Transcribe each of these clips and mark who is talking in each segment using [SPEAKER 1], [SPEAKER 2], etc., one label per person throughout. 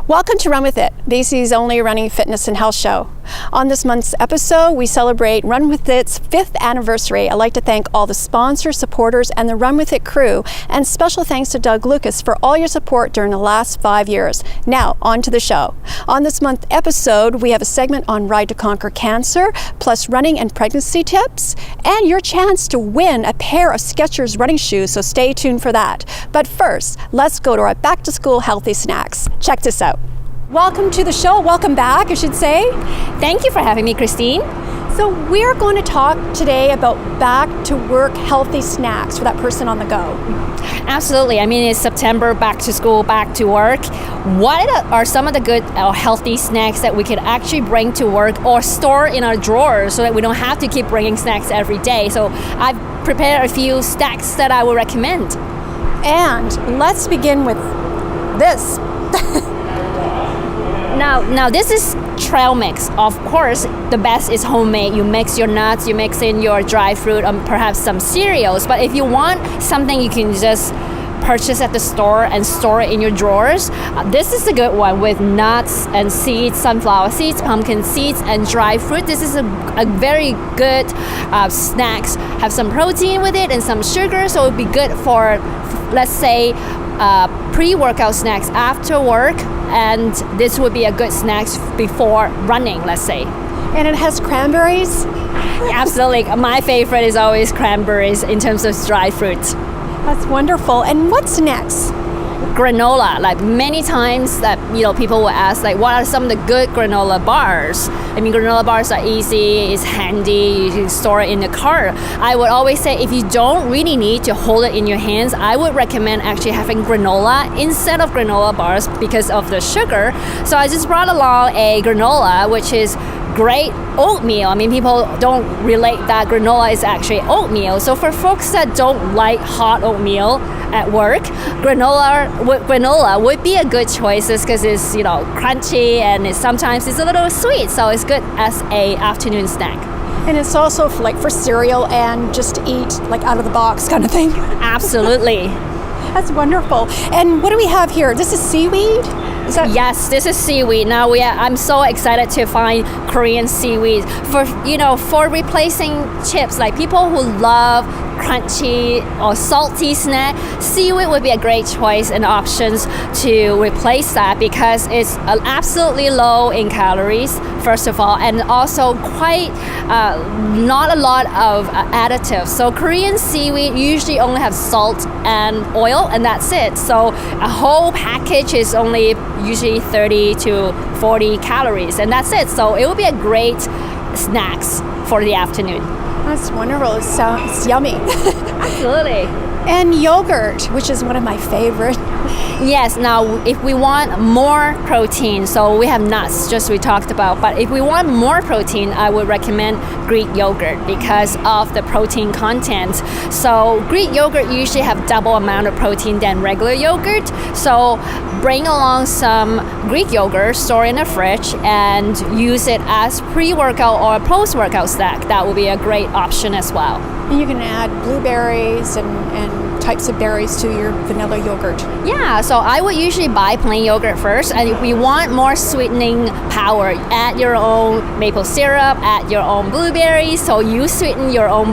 [SPEAKER 1] Welcome to Run With It, BC's only running, fitness, and health show. On this month's episode, we celebrate Run With It's 5th anniversary. I'd like to thank all the sponsors, supporters, and the Run With It crew, and special thanks to Doug Lucas for all your support during the last 5 years. Now, on to the show. On this month's episode, we have a segment on Ride to Conquer Cancer, plus running and pregnancy tips, and your chance to win a pair of Skechers running shoes, so stay tuned for that. But first, let's go to our back-to-school healthy snacks. Check this out. Welcome to the show. Welcome back, I should say.
[SPEAKER 2] Thank you for having me, Christine.
[SPEAKER 1] So we're going to talk today about back to work healthy snacks for that person on the go.
[SPEAKER 2] Absolutely. I mean, it's September, back to school, back to work. What are some of the good healthy snacks that we could actually bring to work or store in our drawers so that we don't have to keep bringing snacks every day? So I've prepared a few snacks that I would recommend.
[SPEAKER 1] And let's begin with this.
[SPEAKER 2] Now this is trail mix. Of course, the best is homemade. You mix your nuts, you mix in your dry fruit, perhaps some cereals. But if you want something you can just purchase at the store and store it in your drawers, this is a good one with nuts and seeds, sunflower seeds, pumpkin seeds, and dry fruit. This is a very good snacks. Have some protein with it and some sugar, so it would be good for, let's say, pre-workout snacks after work, and this would be a good snacks before running, let's say.
[SPEAKER 1] And it has cranberries?
[SPEAKER 2] Absolutely. My favorite is always cranberries in terms of dry fruit.
[SPEAKER 1] That's wonderful. And what's next?
[SPEAKER 2] Granola. Like many times that people will ask, like, what are some of the good granola bars? I mean, granola bars are easy, it's handy, you can store it in the car. I would always say if you don't really need to hold it in your hands, I would recommend actually having granola instead of granola bars because of the sugar. So I just brought along a granola, which is great oatmeal. I mean, people don't relate that granola is actually oatmeal. So for folks that don't like hot oatmeal at work, granola would be a good choice because it's crunchy and sometimes it's a little sweet. So it's good as a afternoon snack.
[SPEAKER 1] And it's also for cereal and just to eat like out of the box kind of thing.
[SPEAKER 2] Absolutely.
[SPEAKER 1] That's wonderful. And what do we have here? This is seaweed?
[SPEAKER 2] Yes, this is seaweed. Now I'm so excited to find Korean seaweed for replacing chips. Like people who love crunchy or salty snack, seaweed would be a great choice and options to replace that because it's absolutely low in calories, first of all, and also quite not a lot of additives. So Korean seaweed usually only have salt and oil, and that's it. So a whole package is only usually 30 to 40 calories, and that's it. So it would be a great snacks for the afternoon.
[SPEAKER 1] That's wonderful. It's yummy.
[SPEAKER 2] Absolutely.
[SPEAKER 1] And yogurt, which is one of my favorite.
[SPEAKER 2] Yes, now if we want more protein, so we have nuts, just we talked about, but if we want more protein, I would recommend Greek yogurt because of the protein content. So Greek yogurt usually have double amount of protein than regular yogurt. So bring along some Greek yogurt, store in the fridge, and use it as pre-workout or post-workout snack. That would be a great option as well.
[SPEAKER 1] And you can add blueberries and types of berries to your vanilla yogurt.
[SPEAKER 2] Yeah, so I would usually buy plain yogurt first, and if we want more sweetening power, add your own maple syrup, add your own blueberries, so you sweeten your own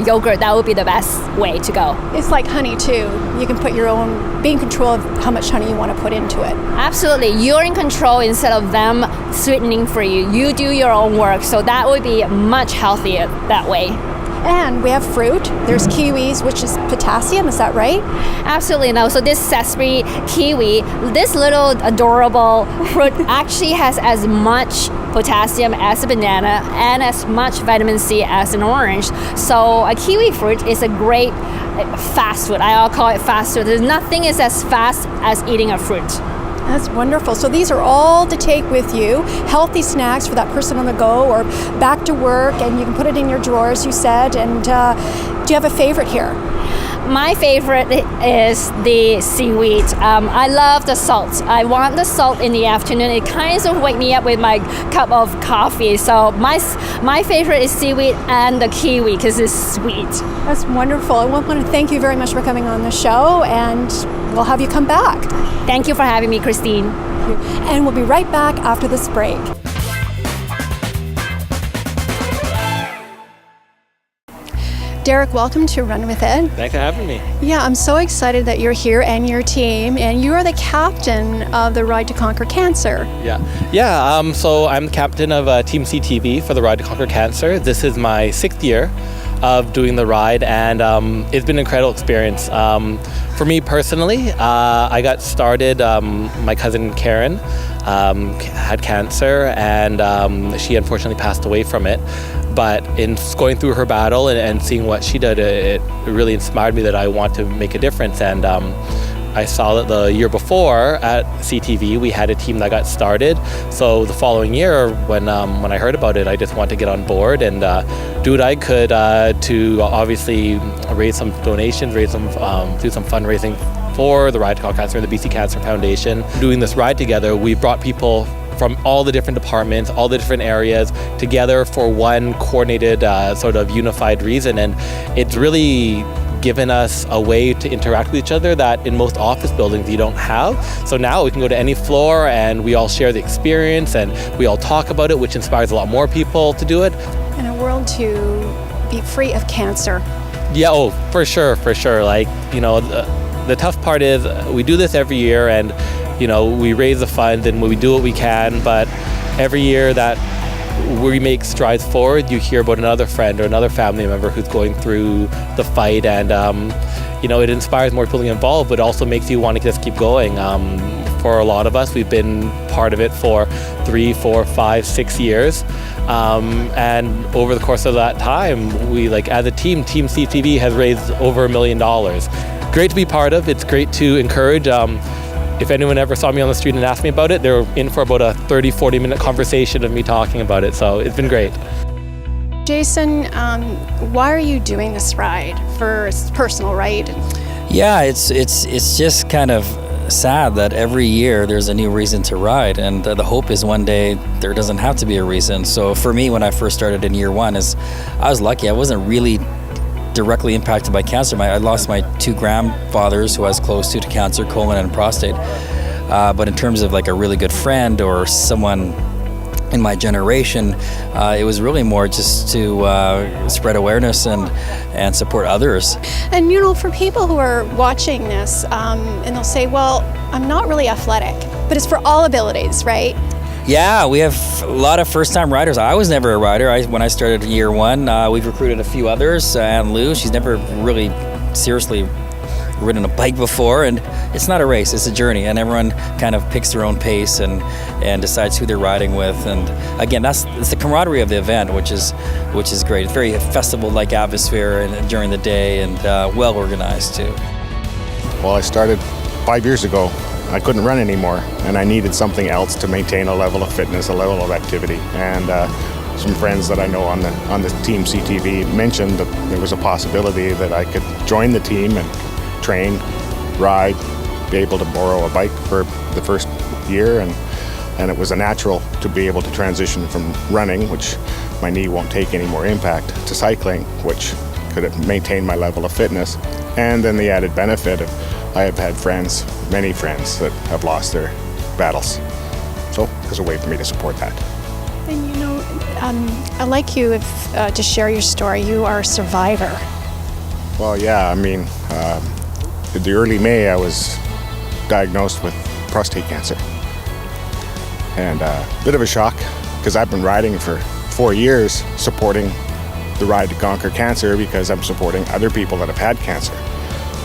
[SPEAKER 2] yogurt. That would be the best way to go.
[SPEAKER 1] It's like honey too. You can put your own, be in control of how much honey you want to put into it.
[SPEAKER 2] Absolutely. You're in control instead of them sweetening for you. You do your own work, so that would be much healthier that way.
[SPEAKER 1] And we have fruit. There's kiwis, which is potassium. Is that right?
[SPEAKER 2] Absolutely. No. So this sesame kiwi, this little adorable fruit actually has as much potassium as a banana and as much vitamin C as an orange. So a kiwi fruit is a great fast food. I'll call it fast food. There's nothing is as fast as eating a fruit.
[SPEAKER 1] That's wonderful. So these are all to take with you, healthy snacks for that person on the go or back to work, and you can put it in your drawers, you said. And do you have a favorite here?
[SPEAKER 2] my favorite is the seaweed. I love the salt. I want the salt in the afternoon. It kind of wake me up with my cup of coffee. So my favorite is seaweed and the kiwi because it's sweet.
[SPEAKER 1] That's wonderful. I want to thank you very much for coming on the show, and we'll have you come back.
[SPEAKER 2] Thank you for having me, Christine.
[SPEAKER 1] And we'll be right back after this break. Derek, welcome to Run With It.
[SPEAKER 3] Thanks for having me.
[SPEAKER 1] Yeah, I'm so excited that you're here and your team, and you are the captain of the Ride to Conquer Cancer.
[SPEAKER 3] So I'm the captain of Team CTV for the Ride to Conquer Cancer. This is my 6th year of doing the ride, and it's been an incredible experience. For me personally, I got started, my cousin Karen had cancer, and she unfortunately passed away from it. But in going through her battle and seeing what she did, it really inspired me that I want to make a difference. And I saw that the year before at CTV, we had a team that got started. So the following year, when I heard about it, I just wanted to get on board and do what I could to obviously raise some donations, do some fundraising for the Ride to Conquer Cancer and the BC Cancer Foundation. Doing this ride together, we brought people from all the different departments, all the different areas together for one coordinated sort of unified reason. And it's really given us a way to interact with each other that in most office buildings you don't have. So now we can go to any floor and we all share the experience and we all talk about it, which inspires a lot more people to do it.
[SPEAKER 1] In a world to be free of cancer.
[SPEAKER 3] Yeah, for sure. Like, the tough part is we do this every year, and we raise the funds and we do what we can, but every year that we make strides forward, you hear about another friend or another family member who's going through the fight, and it inspires more people to get involved, but also makes you want to just keep going. For a lot of us, we've been part of it for 3, 4, 5, 6 years, and over the course of that time, we, as a team CTV has raised over $1 million. Great to be part of. It's great to encourage. If anyone ever saw me on the street and asked me about it, they were in for about a 30-40 minute conversation of me talking about it. So it's been great.
[SPEAKER 1] Jason, why are you doing this ride? For personal, right?
[SPEAKER 4] Yeah, it's just kind of sad that every year there's a new reason to ride, and the hope is one day there doesn't have to be a reason. So for me, when I first started in year one, I was lucky. I wasn't really directly impacted by cancer. I lost my 2 grandfathers who I was close to cancer, colon and prostate. But in terms of a really good friend or someone in my generation, it was really more just to spread awareness and support others.
[SPEAKER 1] And for people who are watching this, and they'll say, well, I'm not really athletic, but it's for all abilities, right?
[SPEAKER 4] Yeah, we have a lot of first-time riders. I was never a rider. When I started year one, we've recruited a few others. Anne Lou, she's never really seriously ridden a bike before, and it's not a race, it's a journey, and everyone kind of picks their own pace and decides who they're riding with. And again, it's the camaraderie of the event, which is great. It's very festival-like atmosphere and during the day, and well organized too.
[SPEAKER 5] Well, I started 5 years ago. I couldn't run anymore, and I needed something else to maintain a level of fitness, a level of activity. And some friends that I know on the Team CTV mentioned that there was a possibility that I could join the team and train, ride, be able to borrow a bike for the first year, and it was a natural to be able to transition from running, which my knee won't take any more impact, to cycling, which could maintain my level of fitness. And then the added benefit of I have had many friends that have lost their battles. So there's a way for me to support that.
[SPEAKER 1] And I'd like you to share your story. You are a survivor.
[SPEAKER 5] Well, yeah, in the early May, I was diagnosed with prostate cancer. And a bit of a shock, because I've been riding for 4 years supporting the Ride to Conquer Cancer because I'm supporting other people that have had cancer.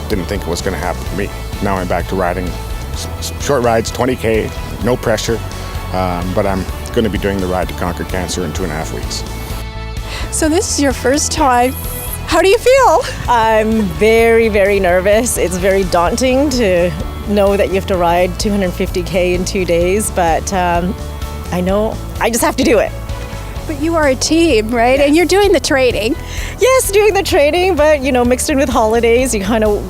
[SPEAKER 5] Didn't think it was going to happen to me. Now I'm back to riding short rides, 20K, no pressure, but I'm going to be doing the Ride to Conquer Cancer in 2.5 weeks.
[SPEAKER 1] So this is your first time. How do you feel?
[SPEAKER 6] I'm very, very nervous. It's very daunting to know that you have to ride 250K in 2 days, but I know I just have to do it.
[SPEAKER 1] But you are a team, right? And you're doing the training.
[SPEAKER 6] Yes, doing the training, but mixed in with holidays, you kind of,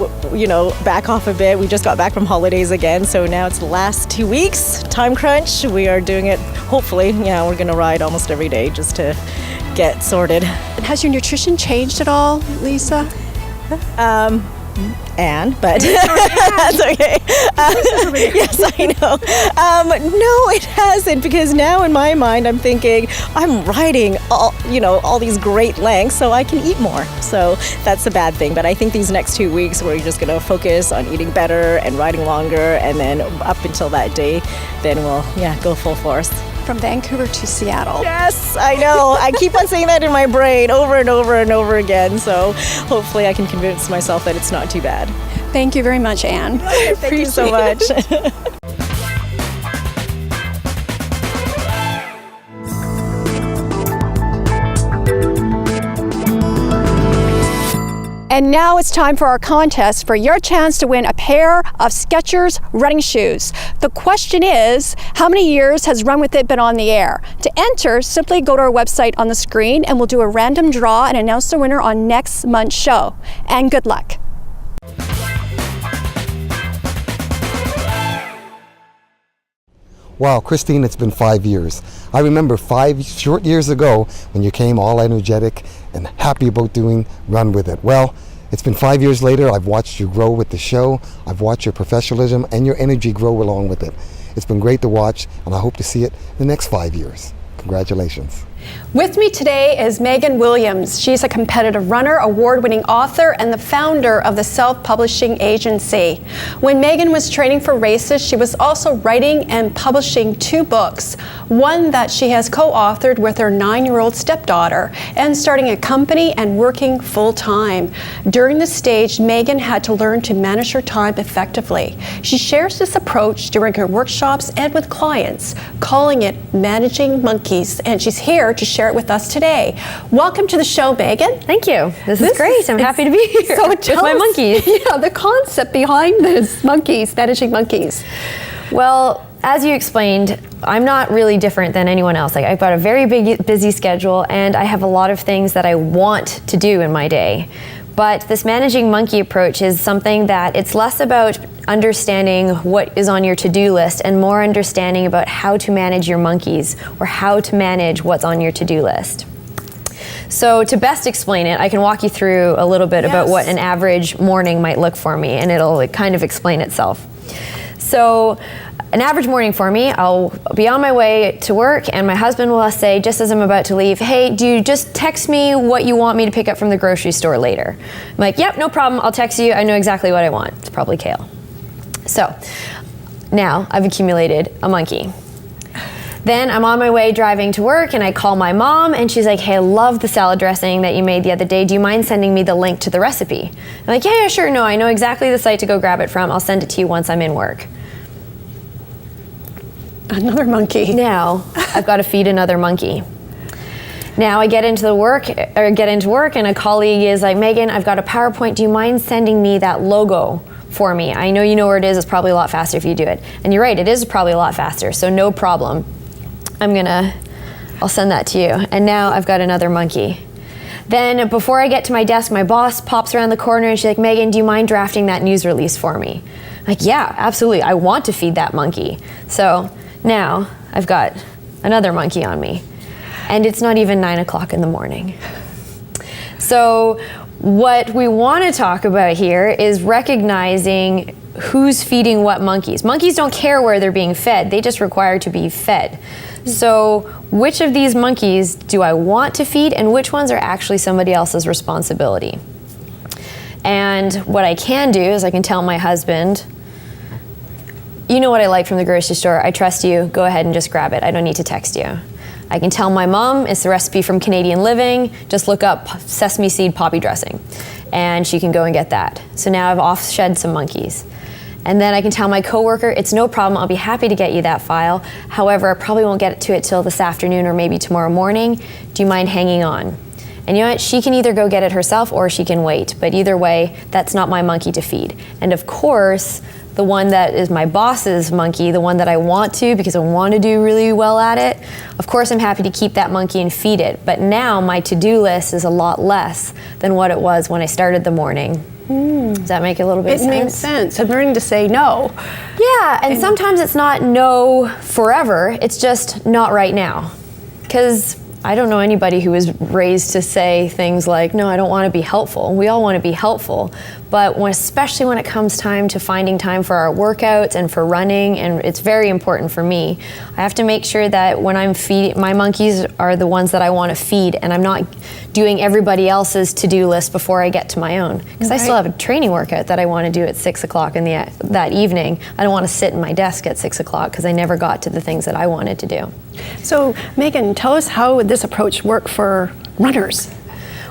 [SPEAKER 6] back off a bit. We just got back from holidays again, so now it's the last 2 weeks, time crunch. We are doing it, hopefully, we're going to ride almost every day just to get sorted.
[SPEAKER 1] And has your nutrition changed at all, Lisa?
[SPEAKER 6] But that's okay. Yes, I know. No, it hasn't, because now in my mind I'm thinking I'm riding all these great lengths, so I can eat more. So that's a bad thing. But I think these next 2 weeks we're just going to focus on eating better and riding longer, and then up until that day, then we'll go full force.
[SPEAKER 1] From Vancouver to Seattle.
[SPEAKER 6] Yes, I know. I keep on saying that in my brain over and over and over again. So hopefully I can convince myself that it's not too bad.
[SPEAKER 1] Thank you very much, Anne.
[SPEAKER 6] Thank you so much.
[SPEAKER 1] And now it's time for our contest for your chance to win a pair of Skechers running shoes. The question is, how many years has Run With It been on the air? To enter, simply go to our website on the screen and we'll do a random draw and announce the winner on next month's show. And good luck.
[SPEAKER 7] Wow, Christine, it's been 5 years. I remember 5 short years ago when you came all energetic and happy about doing Run With It. Well, it's been 5 years later. I've watched you grow with the show. I've watched your professionalism and your energy grow along with it. It's been great to watch, and I hope to see it the next 5 years. Congratulations.
[SPEAKER 1] With me today is Megan Williams. She's a competitive runner, award-winning author, and the founder of the self-publishing agency. When Megan was training for races, she was also writing and publishing 2 books, one that she has co-authored with her 9-year-old stepdaughter, and starting a company and working full-time. During this stage, Megan had to learn to manage her time effectively. She shares this approach during her workshops and with clients, calling it managing monkeys, and she's here to share it with us today. Welcome to the show, Megan.
[SPEAKER 8] Thank you. This is great. I'm happy to be here with my monkeys.
[SPEAKER 1] Yeah, the concept behind this, managing monkeys.
[SPEAKER 8] Well, as you explained, I'm not really different than anyone else. I've got a very busy schedule, and I have a lot of things that I want to do in my day. But this managing monkey approach is something that it's less about understanding what is on your to-do list and more understanding about how to manage your monkeys or how to manage what's on your to-do list. So to best explain it, I can walk you through a little bit about what an average morning might look for me, and it'll kind of explain itself. So an average morning for me, I'll be on my way to work and my husband will say, just as I'm about to leave, hey, do you just text me what you want me to pick up from the grocery store later? I'm like, yep, no problem, I'll text you, I know exactly what I want. It's probably kale. So now I've accumulated a monkey. Then I'm on my way driving to work and I call my mom and she's like, hey, I love the salad dressing that you made the other day. Do you mind sending me the link to the recipe? I'm like, yeah, sure, no, I know exactly the site to go grab it from. I'll send it to you once I'm in work.
[SPEAKER 1] Another monkey.
[SPEAKER 8] Now I've got to feed another monkey. Now I get into work and a colleague is like, Megan, I've got a PowerPoint. Do you mind sending me that logo for me? I know you know where it is. It's probably a lot faster if you do it. And you're right, it is probably a lot faster, so no problem. I'll send that to you. And now I've got another monkey. Then before I get to my desk, my boss pops around the corner and she's like, Megan, do you mind drafting that news release for me? I'm like, yeah, absolutely. I want to feed that monkey. So now I've got another monkey on me. And it's not even 9 o'clock in the morning. So what we want to talk about here is recognizing who's feeding what monkeys. Monkeys don't care where they're being fed. They just require to be fed. So which of these monkeys do I want to feed and which ones are actually somebody else's responsibility? And what I can do is I can tell my husband, you know what I like from the grocery store. I trust you. Go ahead and just grab it. I don't need to text you. I can tell my mom it's the recipe from Canadian Living. Just look up sesame seed poppy dressing and she can go and get that. So now I've off-shed some monkeys. And then I can tell my coworker, it's no problem, I'll be happy to get you that file. However, I probably won't get to it till this afternoon or maybe tomorrow morning. Do you mind hanging on? And you know what, she can either go get it herself or she can wait. But either way, that's not my monkey to feed. And of course, the one that is my boss's monkey, the one that I want to because I want to do really well at it, of course I'm happy to keep that monkey and feed it. But now my to-do list is a lot less than what it was when I started the morning. Does that make a little bit of sense?
[SPEAKER 1] It makes sense. I'm learning to say no.
[SPEAKER 8] Yeah, and sometimes it's not no forever, it's just not right now. Because I don't know anybody who was raised to say things like, no, I don't want to be helpful. We all want to be helpful, but especially when it comes time to finding time for our workouts and for running, and it's very important for me, I have to make sure that when I'm feeding, my monkeys are the ones that I want to feed, and I'm not doing everybody else's to-do list before I get to my own. Because I still have a training workout that I want to do at 6 o'clock that evening. I don't want to sit in my desk at 6 o'clock because I never got to the things that I wanted to do.
[SPEAKER 1] So, Megan, tell us how would this approach work for runners?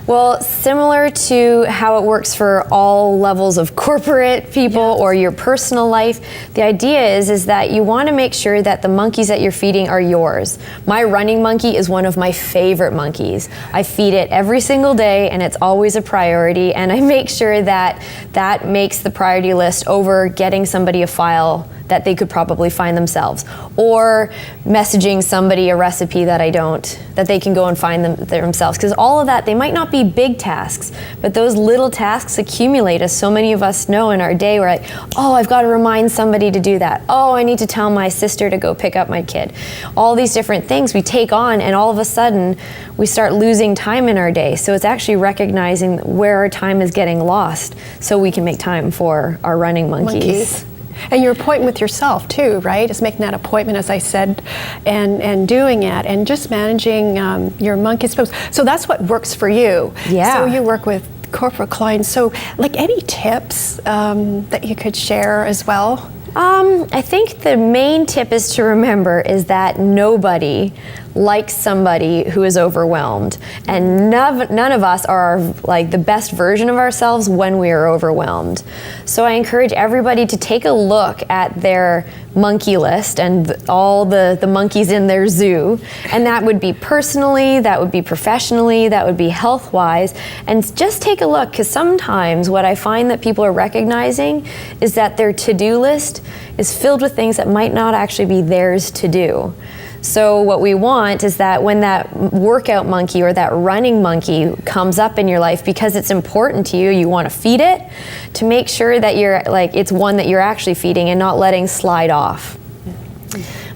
[SPEAKER 8] Well, similar to how it works for all levels of corporate people or your personal life, the idea is that you want to make sure that the monkeys that you're feeding are yours. My running monkey is one of my favorite monkeys. I feed it every single day, and it's always a priority, and I make sure that that makes the priority list over getting somebody a file that they could probably find themselves, or messaging somebody a recipe that that they can go and find themselves. Because all of that, they might not be big tasks, but those little tasks accumulate, as so many of us know in our day. We're like, oh, I've got to remind somebody to do that. Oh, I need to tell my sister to go pick up my kid. All these different things we take on, and all of a sudden we start losing time in our day. So it's actually recognizing where our time is getting lost so we can make time for our running monkeys.
[SPEAKER 1] And your appointment with yourself too, right? Is making that appointment, as I said, and doing it, and just managing your monkeys. So that's what works for you.
[SPEAKER 8] Yeah.
[SPEAKER 1] So you work with corporate clients. So, like, any tips that you could share as well?
[SPEAKER 8] I think the main tip is to remember is that nobody likes somebody who is overwhelmed, and none of us are like the best version of ourselves when we are overwhelmed. So I encourage everybody to take a look at their monkey list and all the monkeys in their zoo, and that would be personally, that would be professionally, that would be health-wise, and just take a look, because sometimes what I find that people are recognizing is that their to-do list is filled with things that might not actually be theirs to do. So what we want is that when that workout monkey or that running monkey comes up in your life, because it's important to you, you want to feed it, to make sure that it's one that you're actually feeding and not letting slide off.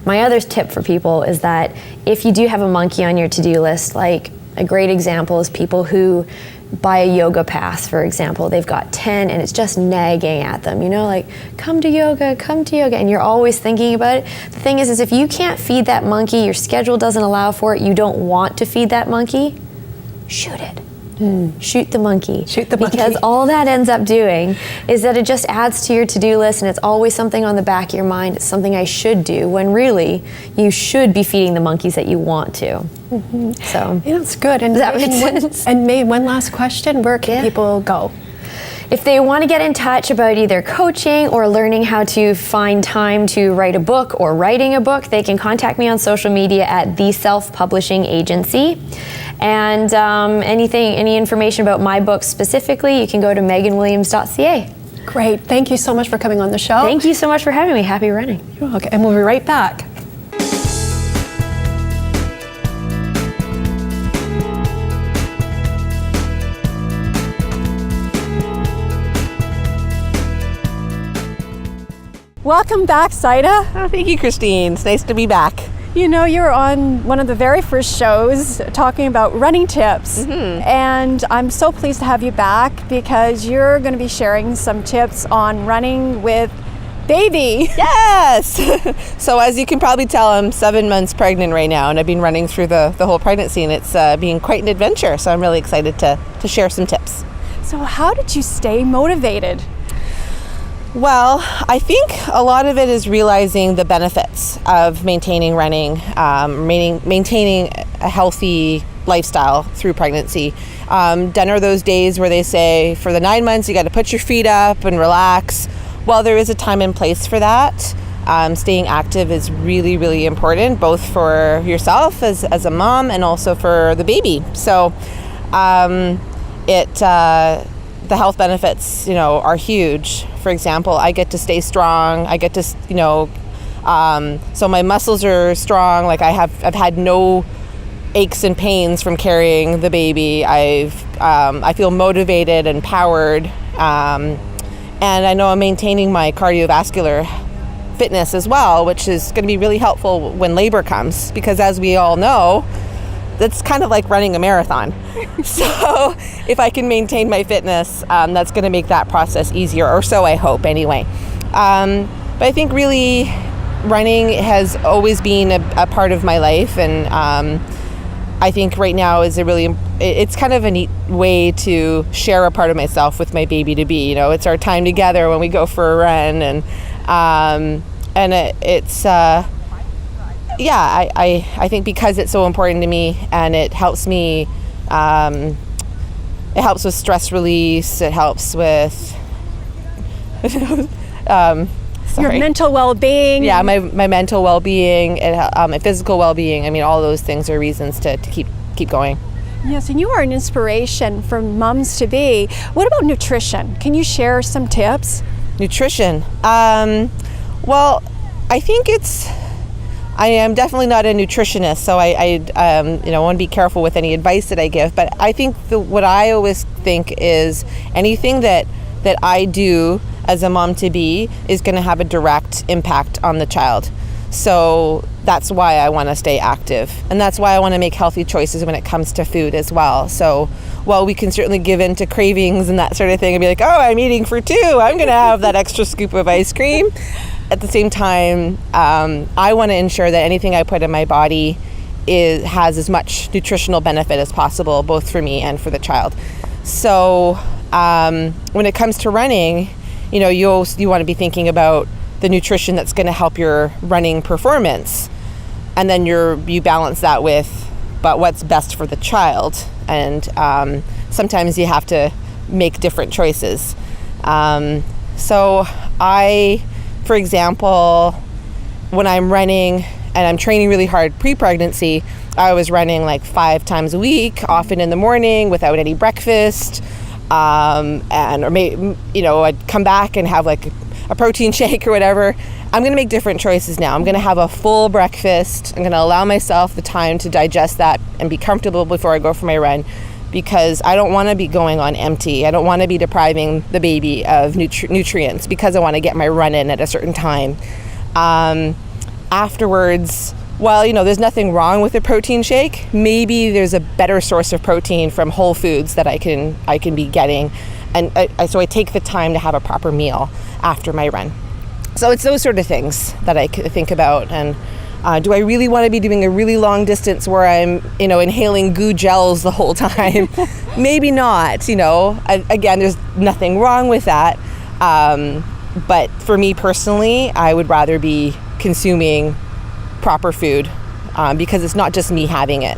[SPEAKER 8] My other tip for people is that if you do have a monkey on your to-do list, like a great example is people who buy a yoga pass, for example. They've got 10 and it's just nagging at them, like, come to yoga, and you're always thinking about it. The thing is if you can't feed that monkey, your schedule doesn't allow for it, you don't want to feed that monkey, shoot it. Shoot the monkey.
[SPEAKER 1] Shoot the monkey.
[SPEAKER 8] Because all that ends up doing is that it just adds to your to-do list, and it's always something on the back of your mind. It's something I should do, when really you should be feeding the monkeys that you want to. So
[SPEAKER 1] yeah, that's good. And
[SPEAKER 8] does that make sense?
[SPEAKER 1] And maybe one last question: where can people go?
[SPEAKER 8] If they want to get in touch about either coaching or learning how to find time to write a book or writing a book, they can contact me on social media at The Self Publishing Agency. And any information about my book specifically, you can go to meganwilliams.ca.
[SPEAKER 1] Great. Thank you so much for coming on the show.
[SPEAKER 8] Thank you so much for having me. Happy running.
[SPEAKER 1] You're welcome. And we'll be right back. Welcome back, Saida.
[SPEAKER 9] Oh, thank you, Christine. It's nice to be back.
[SPEAKER 1] You're on one of the very first shows talking about running tips, and I'm so pleased to have you back because you're going to be sharing some tips on running with baby.
[SPEAKER 9] Yes! So as you can probably tell, I'm 7 months pregnant right now, and I've been running through the whole pregnancy, and it's been quite an adventure, so I'm really excited to share some tips.
[SPEAKER 1] So how did you stay motivated?
[SPEAKER 9] Well, I think a lot of it is realizing the benefits of maintaining running, maintaining a healthy lifestyle through pregnancy. Done are those days where they say for the 9 months you got to put your feet up and relax. Well, there is a time and place for that. Staying active is really, really important, both for yourself as a mom and also for the baby. So the health benefits, are huge. For example, I get to stay strong. I get to, so my muscles are strong. Like I've had no aches and pains from carrying the baby. I feel motivated and powered, and I know I'm maintaining my cardiovascular fitness as well, which is going to be really helpful when labor comes, because as we all know, that's kind of like running a marathon. So if I can maintain my fitness, that's going to make that process easier, or so I hope anyway. But I think really running has always been a part of my life, and I think right now is it's kind of a neat way to share a part of myself with my baby to be. It's our time together when we go for a run, and I think because it's so important to me, and it helps me, it helps with stress release, it helps with
[SPEAKER 1] your mental well-being.
[SPEAKER 9] Yeah, my mental well-being, my physical well-being. I mean, all those things are reasons to keep going.
[SPEAKER 1] Yes, and you are an inspiration for moms to be. What about nutrition? Can you share some tips?
[SPEAKER 9] Nutrition. Well, I think I am definitely not a nutritionist, so I want to be careful with any advice that I give. But I think what I always think is anything that I do as a mom to be is going to have a direct impact on the child. So that's why I want to stay active, and that's why I want to make healthy choices when it comes to food as well. So while we can certainly give in to cravings and that sort of thing and be like, oh, I'm eating for two, I'm going to have that extra scoop of ice cream. At the same time, I want to ensure that anything I put in my body has as much nutritional benefit as possible, both for me and for the child. So when it comes to running, you want to be thinking about the nutrition that's going to help your running performance, and then you balance that with but what's best for the child. And sometimes you have to make different choices. So for example, when I'm running and I'm training really hard pre-pregnancy, I was running like 5 times a week, often in the morning without any breakfast. I'd come back and have like a protein shake or whatever. I'm going to make different choices now. I'm going to have a full breakfast. I'm going to allow myself the time to digest that and be comfortable before I go for my run, because I don't want to be going on empty. I don't want to be depriving the baby of nutrients because I want to get my run in at a certain time. Afterwards, there's nothing wrong with a protein shake. Maybe there's a better source of protein from Whole Foods that I can be getting, and so I take the time to have a proper meal after my run. So it's those sort of things that I think about. And do I really want to be doing a really long distance where I'm, inhaling goo gels the whole time? Maybe not. Again, there's nothing wrong with that. But for me personally, I would rather be consuming proper food, because it's not just me having it.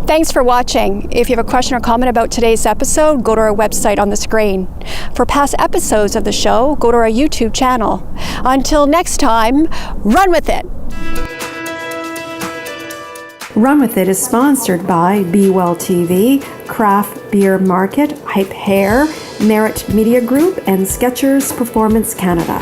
[SPEAKER 1] Thanks for watching. If you have a question or comment about today's episode, go to our website on the screen. For past episodes of the show, go to our YouTube channel. Until next time, run with it.
[SPEAKER 10] Run With It is sponsored by Be Well TV, Craft Beer Market, Hype Hair, Merit Media Group, and Skechers Performance Canada.